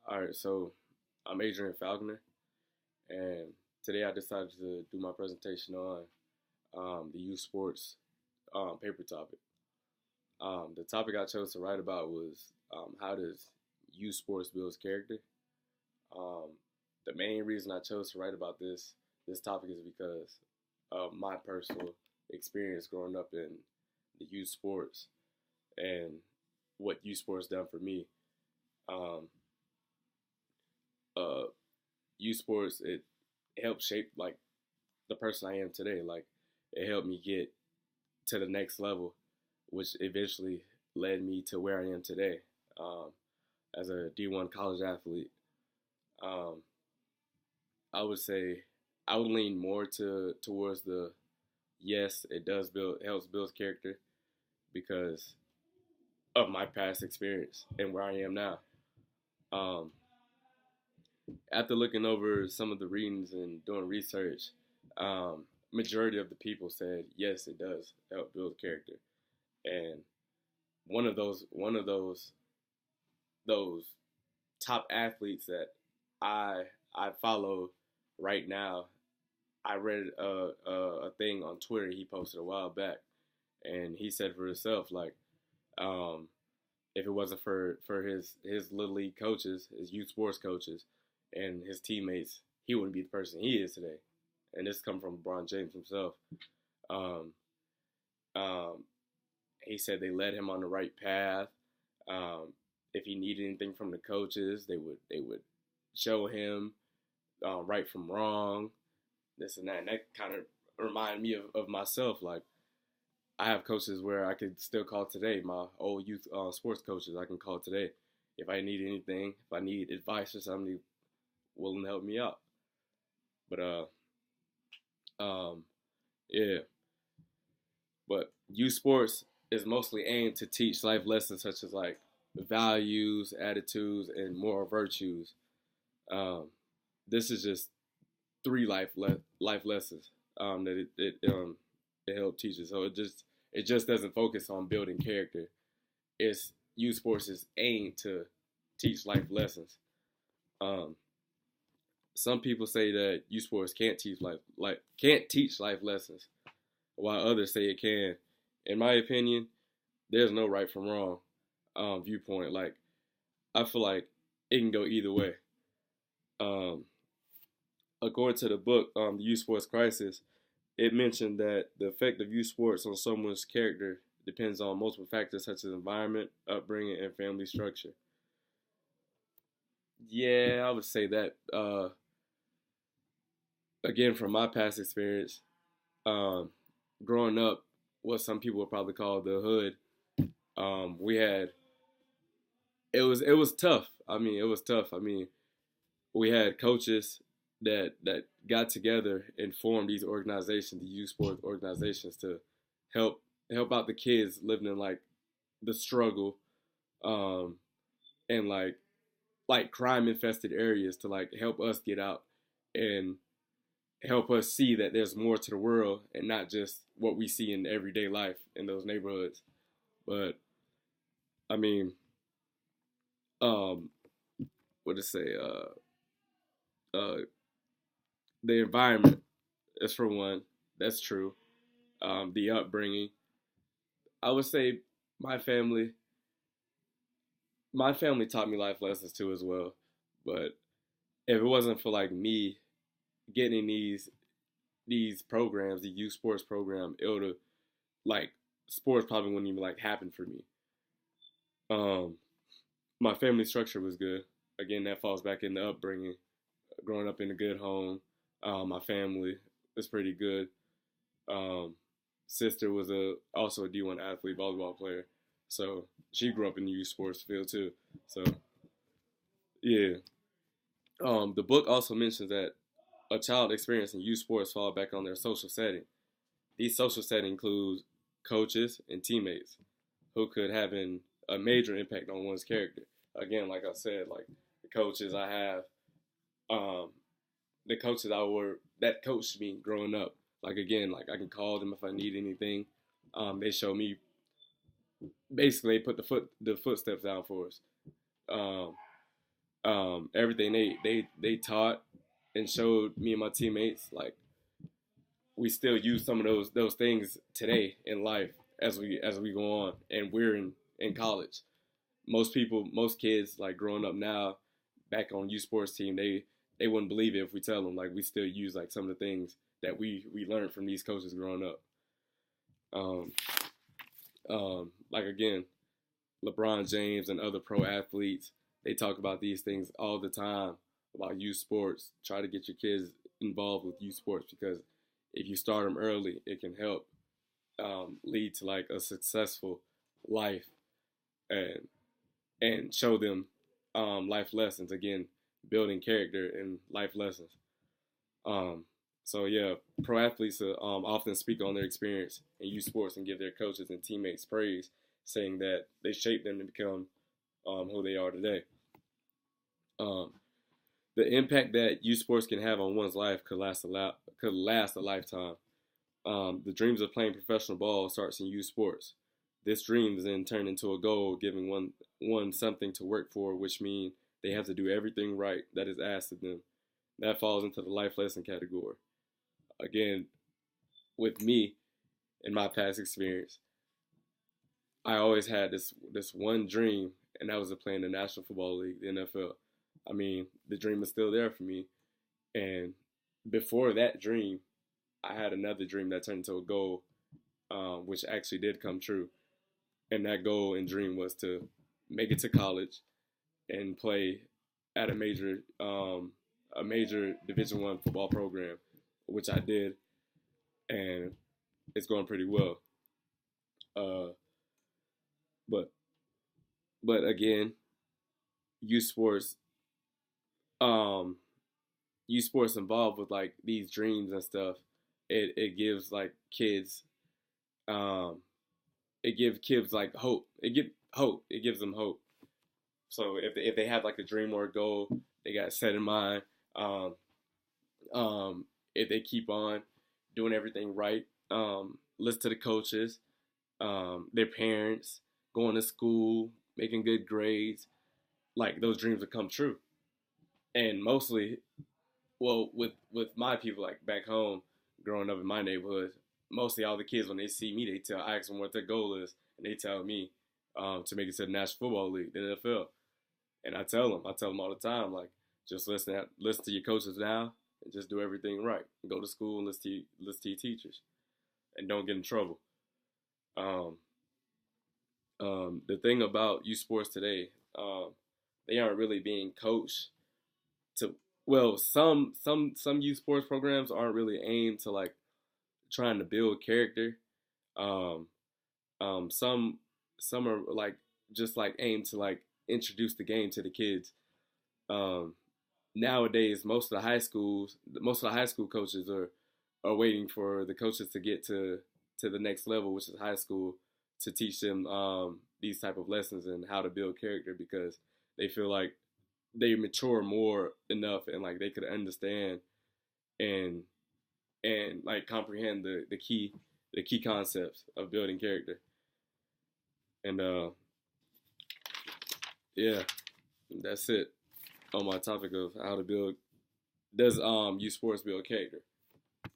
All right, so I'm Adrian Falconer, and today I decided to do my presentation on the youth sports paper topic. The topic I chose to write about was how does youth sports build character. Um, the main reason I chose to write about this topic is because of my personal experience growing up in the youth sports and what youth sports done for me. Um, uh, Youth sports it helped shape like the person I am today. Like it helped me get to the next level, which eventually led me to where I am today um, as a D1 college athlete. Um, I would say I would lean more towards the yes, it does build helps build character because of my past experience and where I am now. Um, After looking over some of the readings and doing research, majority of the people said yes, it does help build character. And one of those top athletes that I I follow right now, I read a thing on Twitter he posted a while back, and he said for himself like, um, if it wasn't for his little league coaches, his youth sports coaches, and his teammates, he wouldn't be the person he is today. And this come from LeBron James himself. Um, um, he said they led him on the right path. Um, if he needed anything from the coaches, they would show him right from wrong, this and that. And that kind of reminded me of myself. Like I have coaches where I could still call today. My old youth sports coaches, I can call today if I need anything, if I need advice or something, willing to help me out. But um, yeah. But youth sports is mostly aimed to teach life lessons such as like values, attitudes, and moral virtues. Um, this is just three life lessons that it helped teach us. So it just doesn't focus on building character. It's youth sports is aimed to teach life lessons. Um, some people say that youth sports can't teach life lessons, while others say it can. In my opinion, there's no right from wrong viewpoint. Like I feel like it can go either way. Um, According to the book, The Youth Sports Crisis, it mentioned that the effect of youth sports on someone's character depends on multiple factors such as environment, upbringing, and family structure. Yeah, I would say that. Again, from my past experience, um, growing up, what some people would probably call the hood, we had it was tough. I mean, it was tough. I mean, we had coaches that got together and formed these organizations, the youth sports organizations, to help help out the kids living in like the struggle, um, and like crime infested areas to like help us get out and help us see that there's more to the world and not just what we see in everyday life in those neighborhoods. But I mean, um, what to say? Uh, the environment is for one. That's true. The upbringing. I would say my family, my family taught me life lessons too as well. But if it wasn't for like me getting these programs, the youth sports program, it would have like sports probably wouldn't even like happen for me. Um, my family structure was good. Again, that falls back in the upbringing, growing up in a good home. My family was pretty good. Um, Sister was a also a D1 athlete, volleyball player, so she grew up in the youth sports field too. So yeah. The book also mentions that a child experiencing youth sports fall back on their social setting. These social setting includes coaches and teammates who could have a major impact on one's character. Again, like I said, like the coaches I have, um, the coaches I were that coached me growing up. Like again, like I can call them if I need anything. They show me basically put the footsteps down for us. Um, everything they taught and showed me and my teammates, like we still use some of those things today in life as we go on, and we're in college. Most kids like growing up now, back on U Sports team, they wouldn't believe it if we tell them like we still use like some of the things that we learned from these coaches growing up. Um, like again, LeBron James and other pro athletes, they talk about these things all the time about youth sports. Try to get your kids involved with youth sports because if you start them early, it can help lead to like a successful life and show them life lessons. Again, building character and life lessons. Um, so yeah, pro athletes often speak on their experience in youth sports and give their coaches and teammates praise, saying that they shaped them to become who they are today. Um, the impact that youth sports can have on one's life could last a lifetime. The dreams of playing professional ball starts in youth sports. This dream is then turned into a goal, giving one something to work for, which means they have to do everything right that is asked of them. That falls into the life lesson category. Again, with me in my past experience, I always had this one dream, and that was to play in the National Football League, the NFL. I mean, the dream is still there for me. And before that dream, I had another dream that turned into a goal, which actually did come true. And that goal and dream was to make it to college and play at a major Division I football program, which I did, and it's going pretty well. Uh, but again, youth sports, um, youth sports involved with like these dreams and stuff. It gives like kids, um, it gives kids like hope. It gives them hope. So if they have like a dream or a goal, they got set in mind. Um, if they keep on doing everything right, listen to the coaches, their parents, going to school, making good grades, like those dreams will come true. And mostly, well, with my people like back home, growing up in my neighborhood, mostly all the kids when they see me, I ask them what their goal is, and they tell me to make it to the National Football League, the NFL. And I tell them all the time, like just listen to your coaches now, and just do everything right. Go to school and listen to your teachers, and don't get in trouble. Um, the thing about youth sports today, they aren't really being coached to. Well, some youth sports programs aren't really aimed to like trying to build character. Um, some are like just like aimed to like introduce the game to the kids. Um, Nowadays, most of the high school coaches are waiting for the coaches to get to the next level, which is high school, to teach them these type of lessons and how to build character because they feel like they mature more enough and like they could understand and like comprehend the key concepts of building character. And yeah, that's it on my topic of how to build. Does youth sports build character?